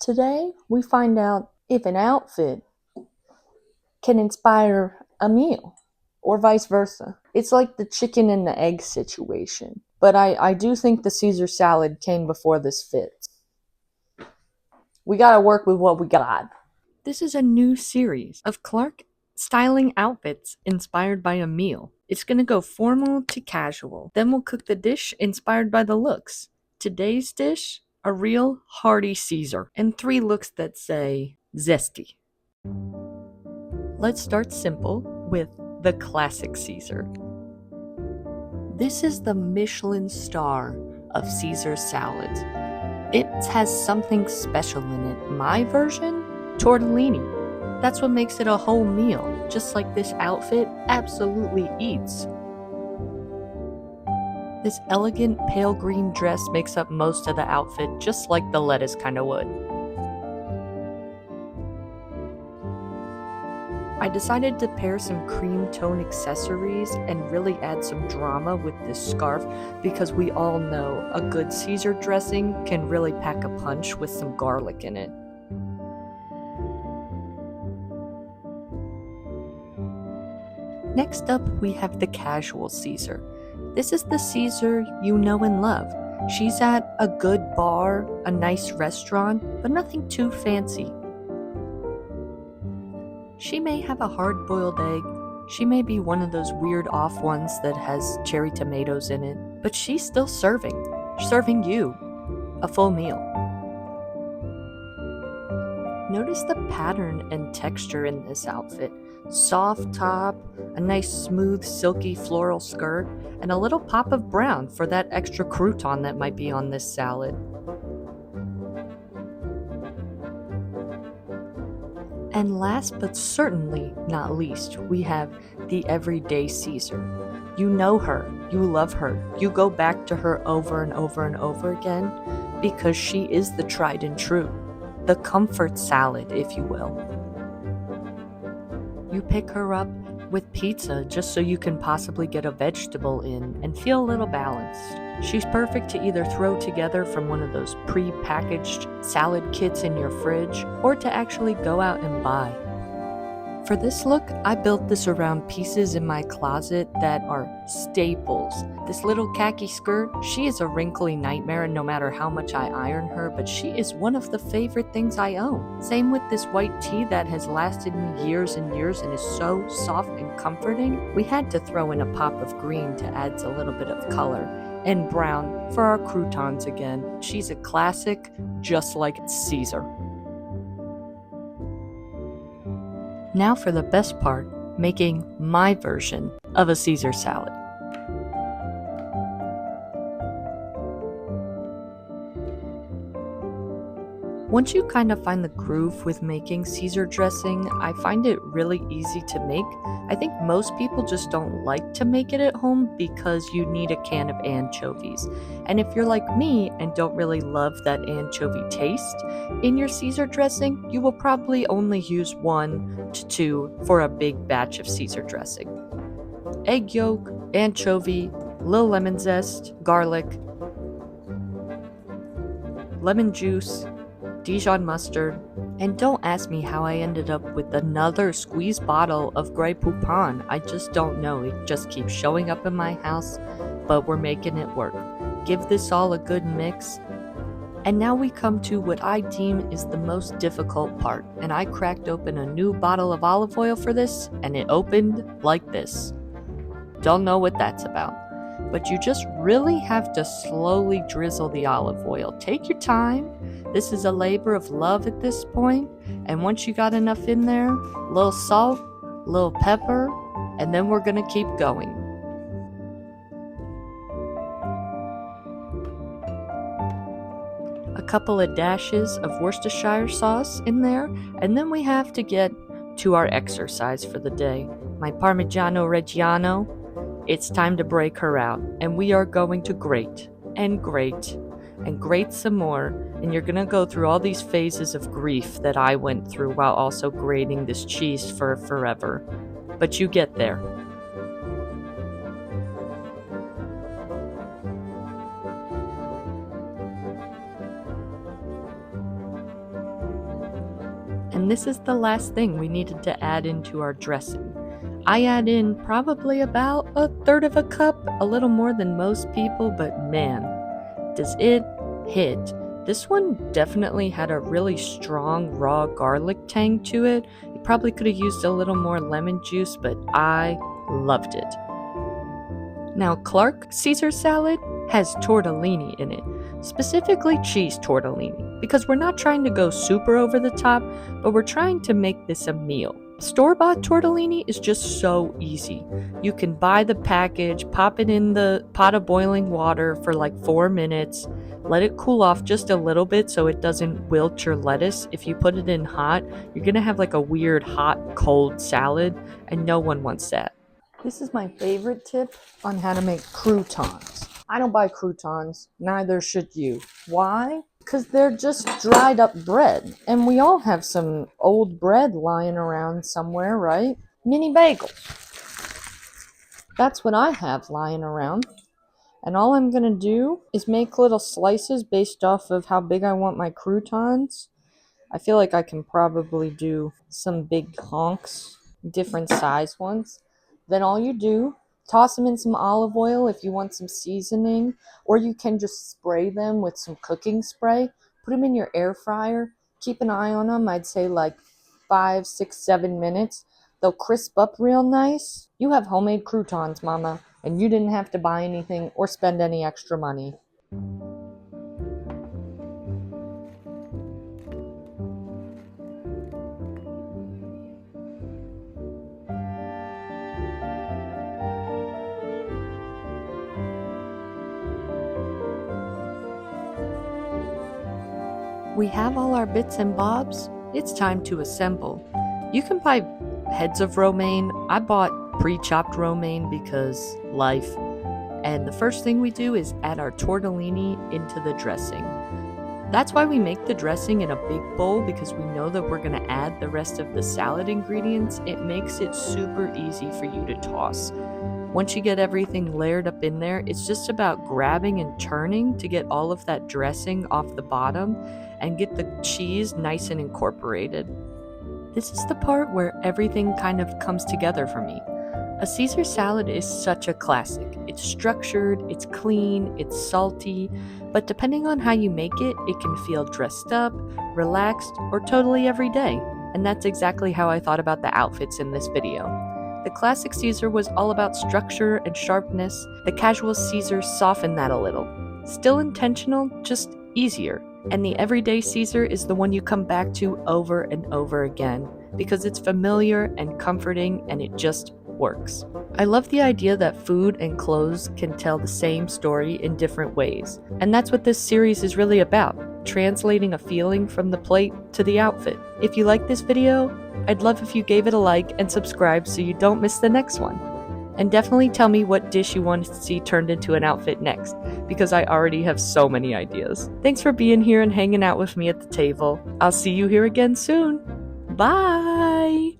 Today, we find out if an outfit can inspire a meal or vice versa. It's like the chicken and the egg situation. But I do think the Caesar salad came before this fit. We gotta work with what we got. This is a new series of Clark styling outfits inspired by a meal. It's gonna go formal to casual. Then we'll cook the dish inspired by the looks. Today's dish, a real hearty Caesar, and 3 looks that say zesty. Let's start simple with the classic Caesar. This is the Michelin star of Caesar salads. It has something special in it. My version? Tortellini. That's what makes it a whole meal, just like this outfit absolutely eats. This elegant pale green dress makes up most of the outfit, just like the lettuce kinda would. I decided to pair some cream tone accessories and really add some drama with this scarf because we all know a good Caesar dressing can really pack a punch with some garlic in it. Next up, we have the casual Caesar. This is the Caesar you know and love. She's at a good bar, a nice restaurant, but nothing too fancy. She may have a hard-boiled egg, she may be one of those weird off ones that has cherry tomatoes in it, but she's still serving you a full meal. Notice the pattern and texture in this outfit. Soft top, a nice smooth silky floral skirt, and a little pop of brown for that extra crouton that might be on this salad. And last but certainly not least, we have the everyday Caesar. You know her, you love her, you go back to her over and over and over again because she is the tried and true, the comfort salad, if you will. You pick her up with pizza just so you can possibly get a vegetable in and feel a little balanced. She's perfect to either throw together from one of those pre-packaged salad kits in your fridge or to actually go out and buy. For this look, I built this around pieces in my closet that are staples. This little khaki skirt, she is a wrinkly nightmare no matter how much I iron her, but she is one of the favorite things I own. Same with this white tee that has lasted me years and years and is so soft and comforting. We had to throw in a pop of green to add a little bit of color. And brown for our croutons again. She's a classic, just like Caesar. Now for the best part, making my version of a Caesar salad. Once you kind of find the groove with making Caesar dressing, I find it really easy to make. I think most people just don't like to make it at home because you need a can of anchovies. And if you're like me and don't really love that anchovy taste, in your Caesar dressing, you will probably only use 1 to 2 for a big batch of Caesar dressing. Egg yolk, anchovy, little lemon zest, garlic, lemon juice, Dijon mustard, and don't ask me how I ended up with another squeeze bottle of Grey Poupon. I just don't know. It just keeps showing up in my house, but we're making it work. Give this all a good mix. And now we come to what I deem is the most difficult part, and I cracked open a new bottle of olive oil for this, and it opened like this. Don't know what that's about, but you just really have to slowly drizzle the olive oil. Take your time. This is a labor of love at this point, and once you got enough in there, a little salt, a little pepper, and then we're gonna keep going. A couple of dashes of Worcestershire sauce in there, and then we have to get to our exercise for the day. My Parmigiano Reggiano. It's time to break her out, and we are going to grate and grate and grate some more, and you're gonna go through all these phases of grief that I went through while also grating this cheese for forever. But you get there. And this is the last thing we needed to add into our dressing. I add in probably about 1/3 of a cup, a little more than most people, but man, does it hit. This one definitely had a really strong raw garlic tang to it. You probably could have used a little more lemon juice, but I loved it. Now, Clark Caesar salad has tortellini in it, specifically cheese tortellini, because we're not trying to go super over the top, but we're trying to make this a meal. Store-bought tortellini is just so easy. You can buy the package, pop it in the pot of boiling water for like 4 minutes, let it cool off just a little bit so it doesn't wilt your lettuce. If you put it in hot, you're gonna have like a weird hot cold salad, and no one wants that. This is my favorite tip on how to make croutons. I don't buy croutons, neither should you. Why? Because they're just dried up bread. And we all have some old bread lying around somewhere, right? Mini bagels. That's what I have lying around. And all I'm going to do is make little slices based off of how big I want my croutons. I feel like I can probably do some big honks, different size ones. Then all you do, toss them in some olive oil if you want some seasoning, or you can just spray them with some cooking spray. Put them in your air fryer. Keep an eye on them. I'd say like 5, 6, 7 minutes. They'll crisp up real nice. You have homemade croutons, Mama, and you didn't have to buy anything or spend any extra money. We have all our bits and bobs. It's time to assemble. You can buy heads of romaine. I bought pre-chopped romaine because life. And the first thing we do is add our tortellini into the dressing. That's why we make the dressing in a big bowl, because we know that we're going to add the rest of the salad ingredients. It makes it super easy for you to toss. Once you get everything layered up in there, it's just about grabbing and turning to get all of that dressing off the bottom and get the cheese nice and incorporated. This is the part where everything kind of comes together for me. A Caesar salad is such a classic. It's structured, it's clean, it's salty, but depending on how you make it, it can feel dressed up, relaxed, or totally everyday. And that's exactly how I thought about the outfits in this video. The classic Caesar was all about structure and sharpness. The casual Caesar softened that a little. Still intentional, just easier. And the everyday Caesar is the one you come back to over and over again because it's familiar and comforting and it just works. I love the idea that food and clothes can tell the same story in different ways. And that's what this series is really about, translating a feeling from the plate to the outfit. If you like this video, I'd love if you gave it a like and subscribe so you don't miss the next one. And definitely tell me what dish you want to see turned into an outfit next, because I already have so many ideas. Thanks for being here and hanging out with me at the table. I'll see you here again soon. Bye!